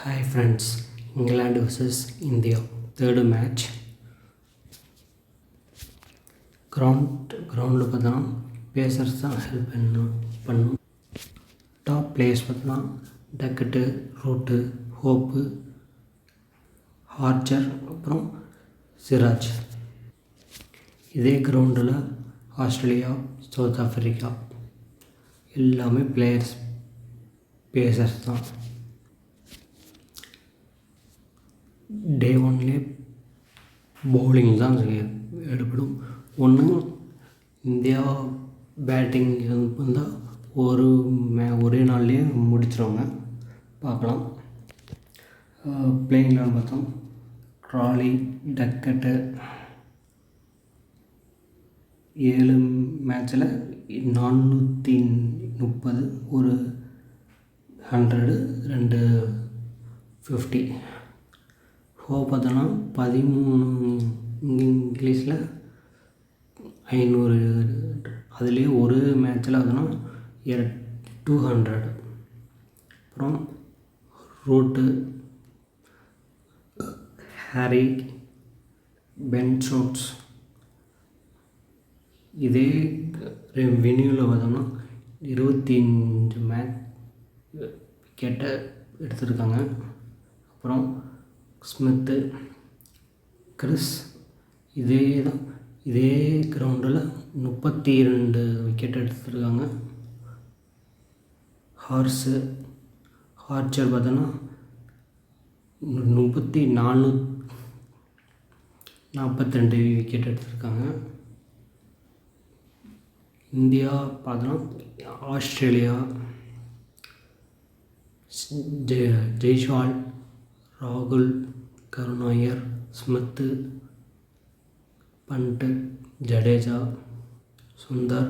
Hi friends, England vs India, third match. கிரவுண்டில் பார்த்தோன்னா pacers தான் ஹெல்ப் பண்ணும். டாப் பிளேயர்ஸ் பார்த்தோன்னா டக்கெட்டு, ரூட்டு, ஹோப்பு, ஆர்ச்சர், அப்புறம் சிராஜ். இதே கிரவுண்டில் ஆஸ்திரேலியா, சவுத் ஆஃப்ரிக்கா எல்லாமே பேசர்ஸ் தான். டே ஒன்லேயே பவுலிங் தான் எடுப்படும். ஒன்று இந்தியா பேட்டிங் வந்தால் ஒரே நாள்லேயே முடிச்சிருவாங்க. பார்க்கலாம். பிளேயிங்கில் பார்த்தோம் ட்ராலி, டக்கெட்டு 7 மேட்ச்சில் 430, ஒரு 100, 2 50. பார்த்தோன்னா 13 இங்கிலீஷில் 500, அதுலேயே ஒரு மேட்ச்சில் பார்த்தோன்னா 200. அப்புறம் ரூட்டு, ஹாரி, பென் ஸ்டோக்ஸ். இதே வென்யூவில் பார்த்தோம்னா 25 விக்கெட்டை எடுத்திருக்காங்க. அப்புறம் ஸ்மித்து, கிறிஸ் இதே கிரவுண்டில் 32 விக்கெட் எடுத்துருக்காங்க. ஆர்ச்சர் பார்த்தோன்னா 442 விக்கெட் எடுத்திருக்காங்க. இந்தியா பார்த்தோன்னா ஆஸ்திரேலியா, ஜெய்ஸ்வால், ராகுல், கருணாயர், ஸ்மித்து, பண்ட், ஜடேஜா, சுந்தர்,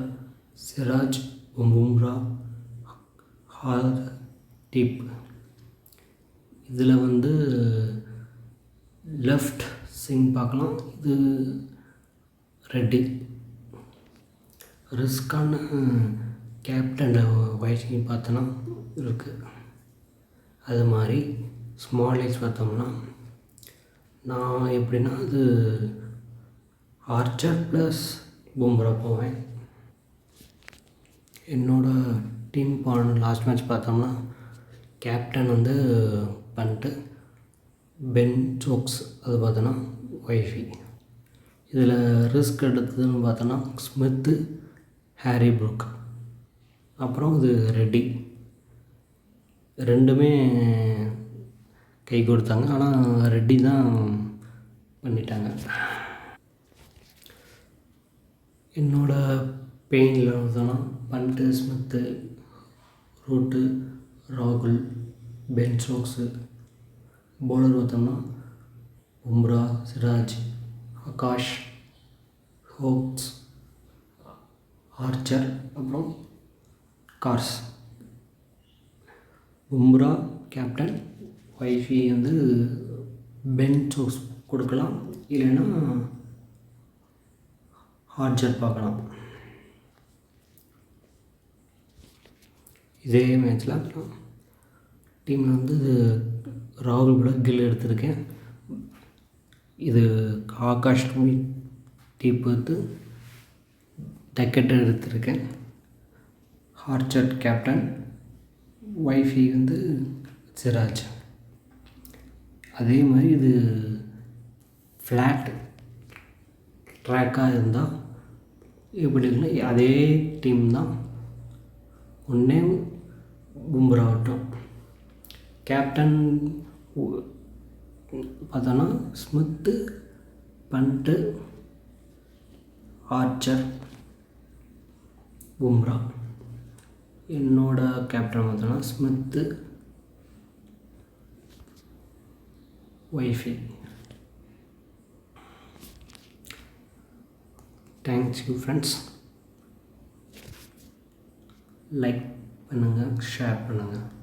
சிராஜ், பும்ரா, ஹார்திக். இதில் லெஃப்ட் ஸ்விங் பார்க்கலாம். இது ரெட்டி. ரிஸ்கான கேப்டன் வைசிங் பார்த்தோன்னா இருக்குது. அது மாதிரி ஸ்மால் ஏஜ் பார்த்தோம்னா நான் எப்படின்னா அது ஆர்ச்சர் ப்ளஸ் பும்ரா போவேன். என்னோடய டீம் லாஸ்ட் மேட்ச் பார்த்தோம்னா கேப்டன் பண்ணிட்டு பென் ஸ்டோக்ஸ், அது பார்த்தோன்னா ஒய்ஃபி. இதில் ரிஸ்க் எடுத்ததுன்னு பார்த்தோன்னா ஸ்மித்து, ஹாரி ப்ரூக், அப்புறம் இது ரெட்டி. ரெண்டுமே கை கொடுத்தாங்க. ஆனால் ரெட்டி தான் பண்ணிட்டாங்க. என்னோடய பெயினில் பார்த்தோன்னா பண்ட்டு, ஸ்மித்து, ரூட்டு, ராகுல், பென் ஸ்டோக்ஸு. பவுலர் பார்த்தோம்னா பும்ரா, சிராஜ், ஆகாஷ், ஹோப்ஸ், ஆர்ச்சர், அப்புறம் cars. Bumrah captain, wifey Ben Stokes கொடுக்கலாம், இல்லைன்னா ஆர்ச்சர் பார்க்கலாம். இதே மேட்ச்சில் டீமில் ராகுல் கூட கில் எடுத்திருக்கேன். இது ஆகாஷ் டீப் டக்கெட் எடுத்திருக்கேன். Archer captain, wifey Siraj. அதே மாதிரி இது ஃப்ளாட் ட்ராக்காக இருந்தால் எப்படி இருக்குன்னா அதே டீம் தான். ஒன்றே பும்ரா ஆகட்டும். கேப்டன் பார்த்தோன்னா ஸ்மித்து, பண்ட்டு, ஆர்ச்சர், பும்ரா. என்னோட கேப்டன் பார்த்தோன்னா Smith, wifey. Thanks you friends. Like பண்ணுங்கள், ஷேர் பண்ணுங்கள்.